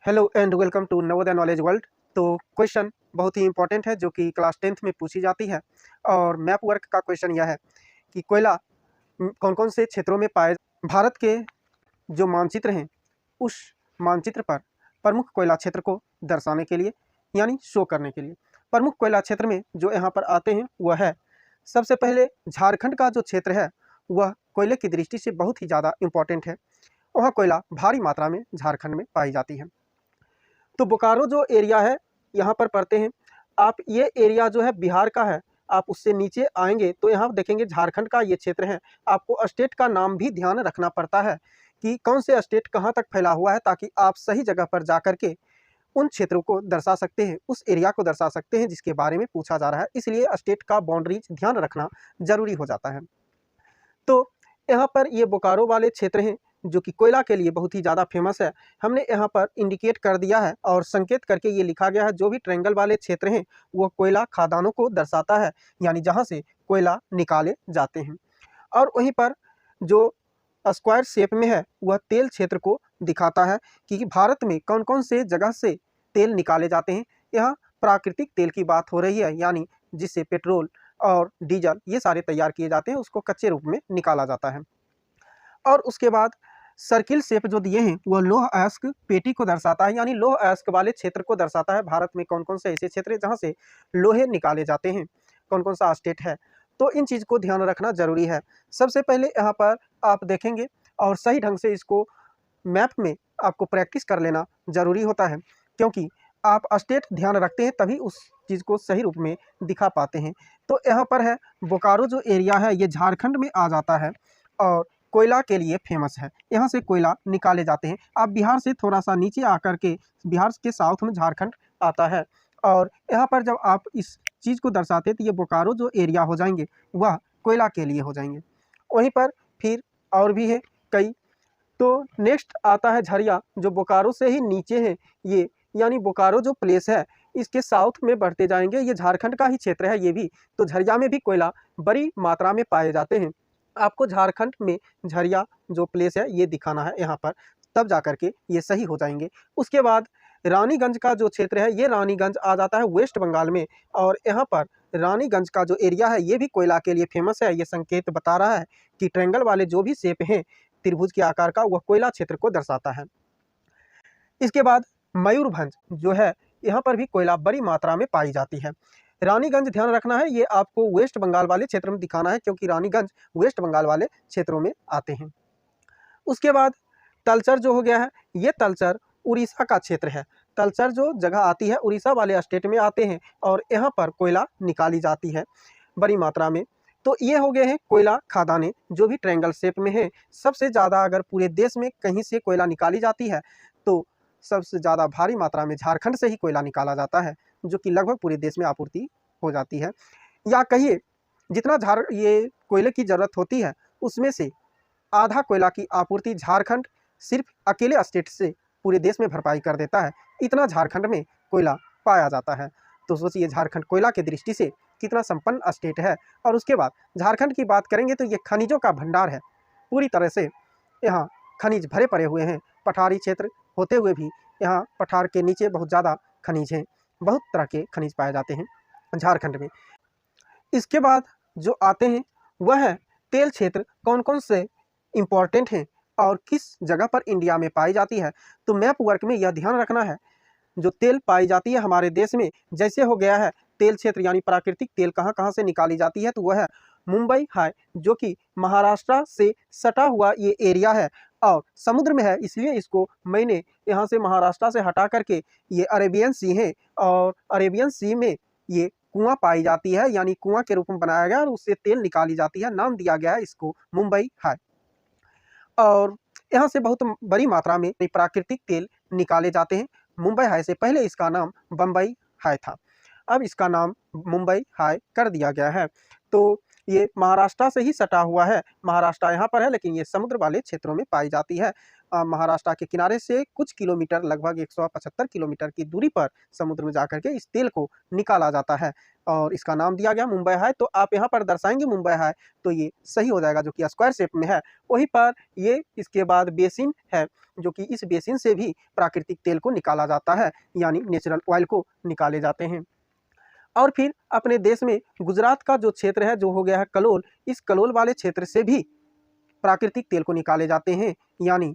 Hello and welcome to Navodaya knowledge world. तो question बहुत ही इंपॉर्टेंट है जो कि क्लास 10th में पूछी जाती है और मैप वर्क का क्वेश्चन यह है कि कोयला कौन कौन से क्षेत्रों में पाए। भारत के जो मानचित्र हैं उस मानचित्र पर प्रमुख कोयला क्षेत्र को दर्शाने के लिए यानी शो करने के लिए प्रमुख कोयला क्षेत्र में जो यहाँ पर आते हैं वह है सबसे पहले झारखंड का जो क्षेत्र है वह कोयले की दृष्टि से बहुत ही ज़्यादा इम्पॉर्टेंट है। वहाँ कोयला भारी मात्रा में झारखंड में पाई जाती है। तो बोकारो जो एरिया है यहाँ पर पढ़ते हैं आप, ये एरिया जो है बिहार का है। आप उससे नीचे आएंगे तो यहाँ देखेंगे झारखंड का ये क्षेत्र है। आपको स्टेट का नाम भी ध्यान रखना पड़ता है कि कौन से स्टेट कहाँ तक फैला हुआ है, ताकि आप सही जगह पर जा कर के उन क्षेत्रों को दर्शा सकते हैं, उस एरिया को दर्शा सकते हैं जिसके बारे में पूछा जा रहा है। इसलिए स्टेट का बाउंड्रीज ध्यान रखना जरूरी हो जाता है। तो यहाँ पर ये बोकारो वाले क्षेत्र हैं जो कि कोयला के लिए बहुत ही ज़्यादा फेमस है। हमने यहाँ पर इंडिकेट कर दिया है और संकेत करके ये लिखा गया है, जो भी ट्रायंगल वाले क्षेत्र हैं वो कोयला खदानों को दर्शाता है, यानी जहाँ से कोयला निकाले जाते हैं। और वहीं पर जो स्क्वायर शेप में है वह तेल क्षेत्र को दिखाता है कि भारत में कौन कौन से जगह से तेल निकाले जाते हैं। यहाँ प्राकृतिक तेल की बात हो रही है, यानी जिससे पेट्रोल और डीजल ये सारे तैयार किए जाते हैं, उसको कच्चे रूप में निकाला जाता है। और उसके बाद सर्किल शेप जो दिए हैं वह लौह अयस्क पेटी को दर्शाता है, यानी लौह अयस्क वाले क्षेत्र को दर्शाता है। भारत में कौन कौन से ऐसे क्षेत्र हैं जहाँ से लोहे निकाले जाते हैं, कौन कौन सा स्टेट है। तो इन चीज़ को ध्यान रखना जरूरी है। सबसे पहले यहाँ पर आप देखेंगे और सही ढंग से इसको मैप में आपको प्रैक्टिस कर लेना ज़रूरी होता है, क्योंकि आप स्टेट ध्यान रखते हैं तभी उस चीज़ को सही रूप में दिखा पाते हैं। तो यहाँ पर है बोकारो जो एरिया है ये झारखंड में आ जाता है और कोयला के लिए फेमस है। यहाँ से कोयला निकाले जाते हैं। आप बिहार से थोड़ा सा नीचे आकर के बिहार के साउथ में झारखंड आता है और यहाँ पर जब आप इस चीज़ को दर्शाते हैं तो ये बोकारो जो एरिया हो जाएंगे वह कोयला के लिए हो जाएंगे। वहीं पर फिर और भी है कई। तो नेक्स्ट आता है झरिया, जो बोकारो से ही नीचे है ये, यानी बोकारो जो प्लेस है इसके साउथ में बढ़ते जाएंगे, ये झारखंड का ही क्षेत्र है ये भी। तो झरिया में भी कोयला बड़ी मात्रा में पाए जाते हैं। आपको झारखंड में झरिया जो प्लेस है ये दिखाना है यहाँ पर, तब जा कर के ये सही हो जाएंगे। उसके बाद रानीगंज का जो क्षेत्र है ये रानीगंज आ जाता है वेस्ट बंगाल में, और यहाँ पर रानीगंज का जो एरिया है ये भी कोयला के लिए फेमस है। ये संकेत बता रहा है कि ट्रायंगल वाले जो भी शेप हैं त्रिभुज के आकार का, वह कोयला क्षेत्र को दर्शाता है। इसके बाद मयूरभंज जो है, यहाँ पर भी कोयला बड़ी मात्रा में पाई जाती है। रानीगंज ध्यान रखना है, ये आपको वेस्ट बंगाल वाले क्षेत्र में दिखाना है, क्योंकि रानीगंज वेस्ट बंगाल वाले क्षेत्रों में आते हैं। उसके बाद तलचर जो हो गया है, ये तलचर उड़ीसा का क्षेत्र है। तलचर जो जगह आती है उड़ीसा वाले स्टेट में आते हैं और यहाँ पर कोयला निकाली जाती है बड़ी मात्रा में। तो ये हो गए हैं कोयला खदानें जो भी ट्रायंगल शेप में है। सबसे ज़्यादा अगर पूरे देश में कहीं से कोयला निकाली जाती है तो सबसे ज़्यादा भारी मात्रा में झारखंड से ही कोयला निकाला जाता है, जो कि लगभग पूरे देश में आपूर्ति हो जाती है। या कहिए जितना ये कोयले की ज़रूरत होती है उसमें से आधा कोयला की आपूर्ति झारखंड सिर्फ अकेले स्टेट से पूरे देश में भरपाई कर देता है। इतना झारखंड में कोयला पाया जाता है। तो सोचिए झारखंड कोयला की दृष्टि से कितना संपन्न स्टेट है। और उसके बाद झारखंड की बात करेंगे तो ये खनिजों का भंडार है। पूरी तरह से यहाँ खनिज भरे पड़े हुए हैं। पठारी क्षेत्र होते हुए भी यहाँ पठार के नीचे बहुत ज़्यादा खनिज हैं। बहुत तरह के खनिज पाए जाते हैं झारखंड में। इसके बाद जो आते हैं वह है तेल क्षेत्र कौन कौन से इम्पॉर्टेंट हैं और किस जगह पर इंडिया में पाई जाती है। तो मैप वर्क में यह ध्यान रखना है, जो तेल पाई जाती है हमारे देश में, जैसे हो गया है तेल क्षेत्र यानी प्राकृतिक तेल कहाँ कहाँ से निकाली जाती है, तो वह है मुंबई हाई, जो कि महाराष्ट्र से सटा हुआ ये एरिया है और समुद्र में है, इसलिए इसको मैंने यहाँ से महाराष्ट्र से हटा करके ये अरेबियन सी है और अरेबियन सी में ये कुआं पाई जाती है, यानी कुआं के रूप में बनाया गया और उससे तेल निकाली जाती है। नाम दिया गया है इसको मुंबई हाई। और यहाँ से बहुत बड़ी मात्रा में प्राकृतिक तेल निकाले जाते हैं। मुंबई हाई से पहले इसका नाम बम्बई हाई था, अब इसका नाम मुंबई हाई कर दिया गया है। तो ये महाराष्ट्र से ही सटा हुआ है। महाराष्ट्र यहाँ पर है, लेकिन ये समुद्र वाले क्षेत्रों में पाई जाती है। महाराष्ट्र के किनारे से कुछ किलोमीटर, लगभग 175 किलोमीटर की दूरी पर समुद्र में जाकर के इस तेल को निकाला जाता है और इसका नाम दिया गया मुंबई हाई। तो आप यहाँ पर दर्शाएंगे मुंबई हाई तो ये सही हो जाएगा, जो कि स्क्वायर शेप में है। वहीं पर ये इसके बाद बेसिन है, जो कि इस बेसिन से भी प्राकृतिक तेल को निकाला जाता है, यानी नेचुरल ऑयल को निकाले जाते हैं। और फिर अपने देश में गुजरात का जो क्षेत्र है, जो हो गया है कलोल, इस कलोल वाले क्षेत्र से भी प्राकृतिक तेल को निकाले जाते हैं, यानी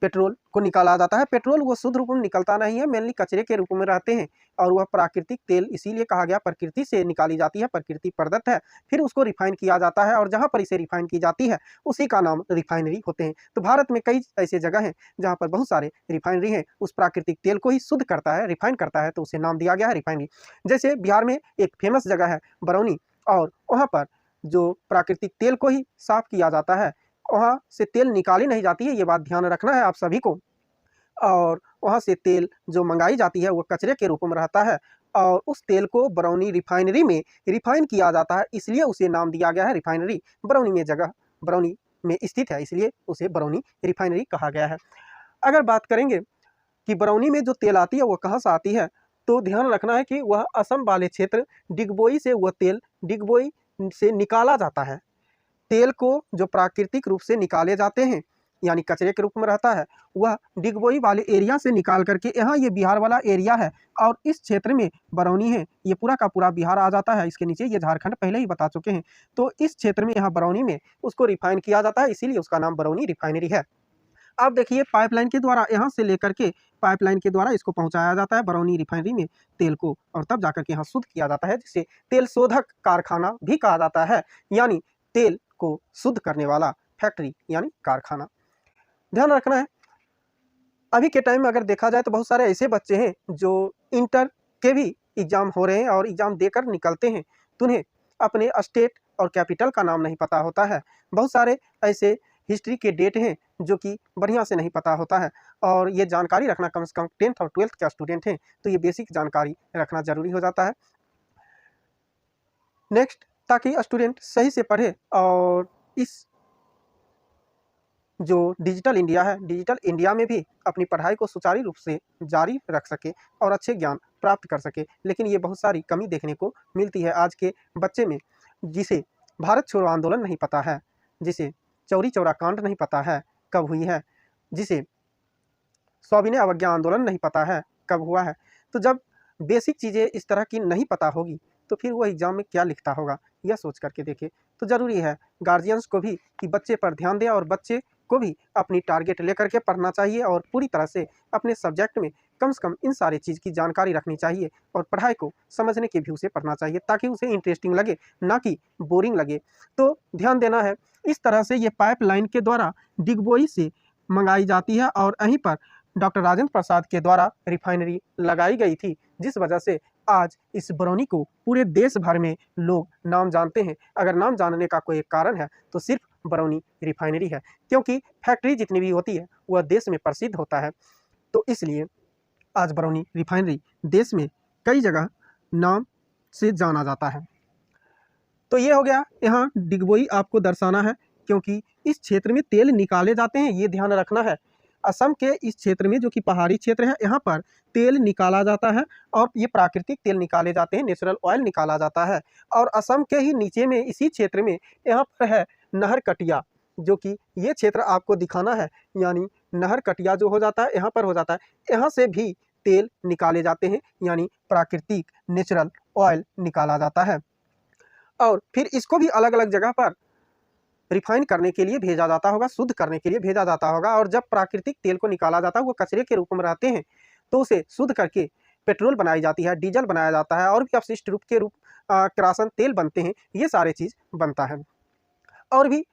पेट्रोल को निकाला जाता है। पेट्रोल वो शुद्ध रूप में निकलता नहीं है, मेनली कचरे के रूप में रहते हैं और वह प्राकृतिक तेल इसीलिए कहा गया प्रकृति से निकाली जाती है, प्रकृति प्रदत्त है। फिर उसको रिफाइन किया जाता है और जहाँ पर इसे रिफाइन की जाती है उसी का नाम रिफाइनरी होते हैं। तो भारत में कई ऐसे जगह हैं जहाँ पर बहुत सारे रिफाइनरी हैं, उस प्राकृतिक तेल को ही शुद्ध करता है, रिफाइन करता है, तो उसे नाम दिया गया है रिफाइनरी। जैसे बिहार में एक फेमस जगह है बरौनी, और वहाँ पर जो प्राकृतिक तेल को ही साफ किया जाता है, वहाँ से तेल निकाली नहीं जाती है, ये बात ध्यान रखना है आप सभी को। और वहाँ से तेल जो मंगाई जाती है वो कचरे के रूप में रहता है और उस तेल को बरौनी रिफाइनरी में रिफाइन किया जाता है, इसलिए उसे नाम दिया गया है रिफाइनरी। बरौनी में जगह बरौनी में स्थित है, इसलिए उसे बरौनी रिफाइनरी कहा गया है। अगर बात करेंगे कि बरौनी में जो तेल आती है वो कहाँ से आती है, तो ध्यान रखना है कि वह असम वाले क्षेत्र डिगबोई से वह तेल डिगबोई से निकाला जाता है। तेल को जो प्राकृतिक रूप से निकाले जाते हैं, यानी कचरे के रूप में रहता है, वह डिगबोई वाले एरिया से निकाल करके, यहाँ ये बिहार वाला एरिया है और इस क्षेत्र में बरौनी है, ये पूरा का पूरा बिहार आ जाता है, इसके नीचे ये झारखंड पहले ही बता चुके हैं। तो इस क्षेत्र में, यहाँ बरौनी में उसको रिफाइन किया जाता है, इसीलिए उसका नाम बरौनी रिफाइनरी है। अब देखिए पाइपलाइन के द्वारा यहाँ से लेकर के पाइपलाइन के द्वारा इसको पहुँचाया जाता है बरौनी रिफाइनरी में तेल को, और तब जाकर के यहाँ शुद्ध किया जाता है, जिसे तेल शोधक कारखाना भी कहा जाता है, यानी तेल को शुद्ध करने वाला फैक्ट्री यानी कारखाना। ध्यान रखना है, अभी के टाइम में अगर देखा जाए तो बहुत सारे ऐसे बच्चे हैं जो इंटर के भी एग्ज़ाम हो रहे हैं और एग्ज़ाम देकर निकलते हैं, तो उन्हें अपने स्टेट और कैपिटल का नाम नहीं पता होता है। बहुत सारे ऐसे हिस्ट्री के डेट हैं जो कि बढ़िया से नहीं पता होता है, और ये जानकारी रखना कम से कम 10th और 12th का स्टूडेंट हैं तो ये बेसिक जानकारी रखना ज़रूरी हो जाता है। नेक्स्ट, ताकि स्टूडेंट सही से पढ़े और इस जो डिजिटल इंडिया है, डिजिटल इंडिया में भी अपनी पढ़ाई को सुचारू रूप से जारी रख सके और अच्छे ज्ञान प्राप्त कर सके। लेकिन ये बहुत सारी कमी देखने को मिलती है आज के बच्चे में, जिसे भारत छोड़ो आंदोलन नहीं पता है, जिसे चौरी चौरा कांड नहीं पता है कब हुई है, जिसे सविनय अवज्ञा आंदोलन नहीं पता है कब हुआ है। तो जब बेसिक चीज़ें इस तरह की नहीं पता होगी तो फिर वो एग्ज़ाम में क्या लिखता होगा, यह सोच करके देखे। तो ज़रूरी है गार्जियंस को भी कि बच्चे पर ध्यान दें और बच्चे को भी अपनी टारगेट लेकर के पढ़ना चाहिए और पूरी तरह से अपने सब्जेक्ट में कम से कम इन सारी चीज़ की जानकारी रखनी चाहिए और पढ़ाई को समझने के व्यू से पढ़ना चाहिए, ताकि उसे इंटरेस्टिंग लगे, ना कि बोरिंग लगे। तो ध्यान देना है, इस तरह से ये पाइपलाइन के द्वारा डिगबोई से मंगाई जाती है और यहीं पर डॉक्टर राजेंद्र प्रसाद के द्वारा रिफाइनरी लगाई गई थी, जिस वजह से आज इस बरौनी को पूरे देश भर में लोग नाम जानते हैं। अगर नाम जानने का कोई एक कारण है तो सिर्फ बरौनी रिफाइनरी है, क्योंकि फैक्ट्री जितनी भी होती है वह देश में प्रसिद्ध होता है। तो इसलिए आज बरौनी रिफाइनरी देश में कई जगह नाम से जाना जाता है। तो ये हो गया, यहाँ डिगबोई आपको दर्शाना है, क्योंकि इस क्षेत्र में तेल निकाले जाते हैं, ये ध्यान रखना है। असम के इस क्षेत्र में, जो कि पहाड़ी क्षेत्र है, यहाँ पर तेल निकाला जाता है और ये प्राकृतिक तेल निकाले जाते हैं, नेचुरल ऑयल निकाला जाता है। और असम के ही नीचे में इसी क्षेत्र में यहाँ पर है नहर कटिया, जो कि ये क्षेत्र आपको दिखाना है, यानी नहर कटिया जो हो जाता है यहाँ पर हो जाता है, यहाँ से भी तेल निकाले जाते हैं, यानी प्राकृतिक नेचुरल ऑयल निकाला जाता है। और फिर इसको भी अलग अलग जगह पर रिफाइन करने के लिए भेजा जाता होगा, शुद्ध करने के लिए भेजा जाता होगा। और जब प्राकृतिक तेल को निकाला जाता है, वो कचरे के रूप में रहते हैं, तो उसे शुद्ध करके पेट्रोल बनाई जाती है, डीजल बनाया जाता है और भी अपशिष्ट रूप के रूप किरासन तेल बनते हैं, ये सारे चीज़ बनता है। और भी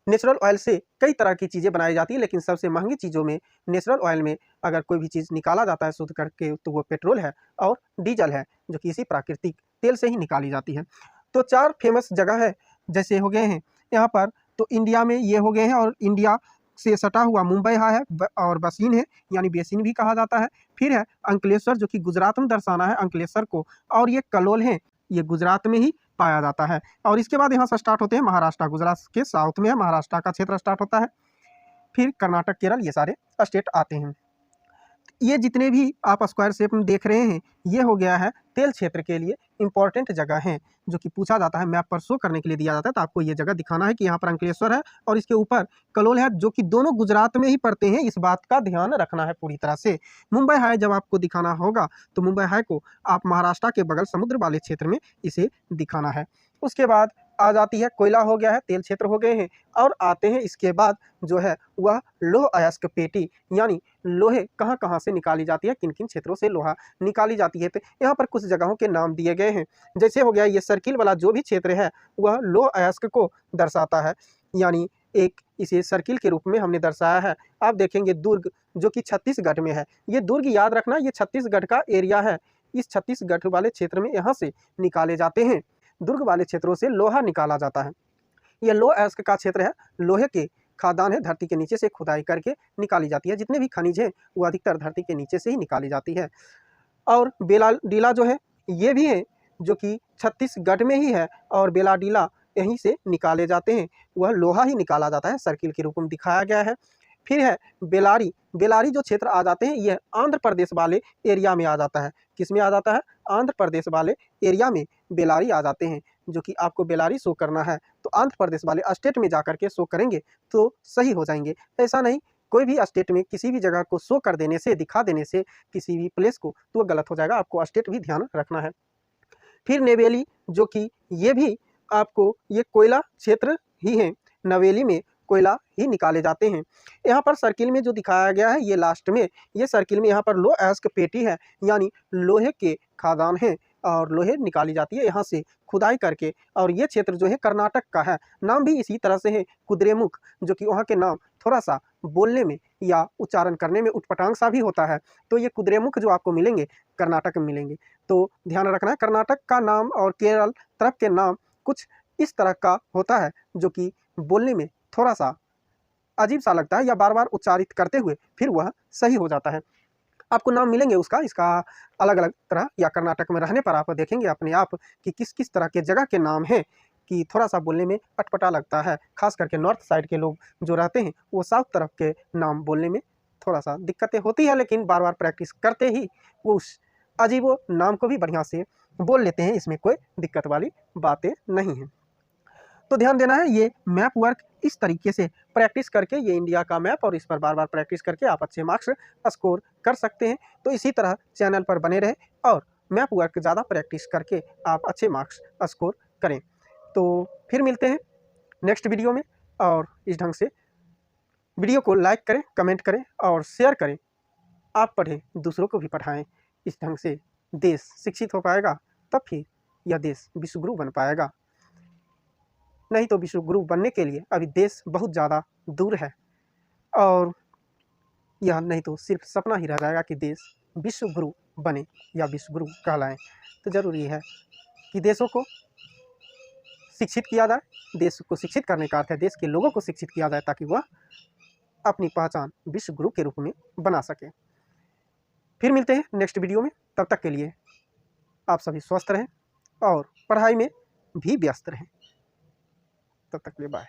नेचुरल ऑयल से कई तरह की चीज़ें बनाई जाती है, लेकिन सबसे महंगी चीज़ों में नेचुरल ऑयल में अगर कोई भी चीज़ निकाला जाता है शुद्ध करके, तो वो पेट्रोल है और डीजल है, जो कि इसी प्राकृतिक तेल से ही निकाली जाती है। तो 4 फेमस जगह है, जैसे हो गए हैं यहाँ पर, तो इंडिया में ये हो गए हैं, और इंडिया से सटा हुआ मुंबई है और बसीन है, यानी बेसिन भी कहा जाता है। फिर है अंकलेश्वर, जो कि गुजरात में दर्शाना है अंकलेश्वर को, और ये कलोल है, ये गुजरात में ही पाया जाता है। और इसके बाद यहाँ से स्टार्ट होते हैं महाराष्ट्र, गुजरात के साउथ में है, महाराष्ट्र का क्षेत्र स्टार्ट होता है, फिर कर्नाटक, केरल, ये सारे स्टेट आते हैं। ये जितने भी आप स्क्वायर शेप में देख रहे हैं, ये हो गया है तेल क्षेत्र के लिए इंपॉर्टेंट जगह है, जो कि पूछा जाता है, मैप पर शो करने के लिए दिया जाता है। तो आपको ये जगह दिखाना है कि यहाँ पर अंकलेश्वर है और इसके ऊपर कलोल है, जो कि दोनों गुजरात में ही पड़ते हैं। इस बात का ध्यान रखना है पूरी तरह से। मुंबई हाई जब आपको दिखाना होगा तो मुंबई हाई को आप महाराष्ट्र के बगल समुद्र वाले क्षेत्र में इसे दिखाना है। उसके बाद आ जाती है, कोयला हो गया है, तेल क्षेत्र हो गए हैं, और आते हैं इसके बाद जो है वह लौह अयस्क पेटी, यानी लोहे कहाँ कहाँ से निकाली जाती है, किन किन क्षेत्रों से लोहा निकाली जाती है। तो यहाँ पर कुछ जगहों के नाम दिए गए हैं। जैसे हो गया ये सर्किल वाला जो भी क्षेत्र है वह लौह अयस्क को दर्शाता है, यानी एक इसे सर्किल के रूप में हमने दर्शाया है। आप देखेंगे दुर्ग जो कि छत्तीसगढ़ में है, ये दुर्ग याद रखना, ये छत्तीसगढ़ का एरिया है। इस छत्तीसगढ़ वाले क्षेत्र में यहाँ से निकाले जाते हैं, दुर्ग वाले क्षेत्रों से लोहा निकाला जाता है। यह लौह अयस्क का क्षेत्र है, लोहे के खादान है, धरती के नीचे से खुदाई करके निकाली जाती है। जितने भी खनिज हैं वो अधिकतर धरती के नीचे से ही निकाली जाती है। और बेलाडीला जो है ये भी है, जो कि छत्तीसगढ़ में ही है, और बेलाडीला यहीं से निकाले जाते हैं, वह लोहा ही निकाला जाता है, सर्किल के रूप में दिखाया गया है। फिर है बेलारी, बेलारी जो क्षेत्र आ जाते हैं यह आंध्र प्रदेश वाले एरिया में आ जाता है। किस में आ जाता है? आंध्र प्रदेश वाले एरिया में बेलारी आ जाते हैं, जो कि आपको बेलारी शो करना है तो आंध्र प्रदेश वाले स्टेट में जा कर के शो करेंगे तो सही हो जाएंगे। ऐसा नहीं कोई भी स्टेट में किसी भी जगह को शो कर देने से, दिखा देने से किसी भी प्लेस को, तो वो गलत हो जाएगा, आपको स्टेट भी ध्यान रखना है। फिर नेवेली, जो कि ये भी आपको ये कोयला क्षेत्र ही है, नवेली में कोयला ही निकाले जाते हैं। यहाँ पर सर्किल में जो दिखाया गया है ये लास्ट में, ये सर्किल में यहाँ पर लौह अयस्क पेटी है, यानी लोहे के खादान हैं और लोहे निकाली जाती है यहाँ से खुदाई करके। और ये क्षेत्र जो है कर्नाटक का है, नाम भी इसी तरह से है कुद्रेमुख, जो कि वहाँ के नाम थोड़ा सा बोलने में या उच्चारण करने में उटपटांग सा भी होता है। तो ये कुद्रेमुख जो आपको मिलेंगे कर्नाटक में मिलेंगे, तो ध्यान रखना है। कर्नाटक का नाम और केरल तरफ के नाम कुछ इस तरह का होता है, जो कि बोलने में थोड़ा सा अजीब सा लगता है, या बार बार उच्चारित करते हुए फिर वह सही हो जाता है। आपको नाम मिलेंगे उसका, इसका अलग अलग तरह, या कर्नाटक में रहने पर आप देखेंगे अपने आप कि किस किस तरह के जगह के नाम हैं कि थोड़ा सा बोलने में अटपटा लगता है। खास करके नॉर्थ साइड के लोग जो रहते हैं वो साउथ तरफ के नाम बोलने में थोड़ा सा दिक्कतें होती है, लेकिन बार बार प्रैक्टिस करते ही वो उस अजीब नाम को भी बढ़िया से बोल लेते हैं, इसमें कोई दिक्कत वाली बातें नहीं हैं। तो ध्यान देना है, ये मैप वर्क इस तरीके से प्रैक्टिस करके, ये इंडिया का मैप, और इस पर बार बार प्रैक्टिस करके आप अच्छे मार्क्स स्कोर कर सकते हैं। तो इसी तरह चैनल पर बने रहें और मैप वर्क ज़्यादा प्रैक्टिस करके आप अच्छे मार्क्स स्कोर करें। तो फिर मिलते हैं नेक्स्ट वीडियो में, और इस ढंग से वीडियो को लाइक करें, कमेंट करें और शेयर करें। आप पढ़ें, दूसरों को भी पढ़ाएँ। इस ढंग से देश शिक्षित हो पाएगा, तब फिर यह देश विश्वगुरु बन पाएगा। नहीं तो विश्वगुरु बनने के लिए अभी देश बहुत ज़्यादा दूर है, और यह नहीं तो सिर्फ सपना ही रह जाएगा कि देश विश्वगुरु बने या विश्वगुरु कहलाएं। तो ज़रूरी है कि देशों को शिक्षित किया जाए। देश को शिक्षित करने का अर्थ है देश के लोगों को शिक्षित किया जाए, ताकि वह अपनी पहचान विश्वगुरु के रूप में बना सके। फिर मिलते हैं नेक्स्ट वीडियो में, तब तक के लिए आप सभी स्वस्थ रहें और पढ़ाई में भी व्यस्त रहें। तब तक के लिए बाय।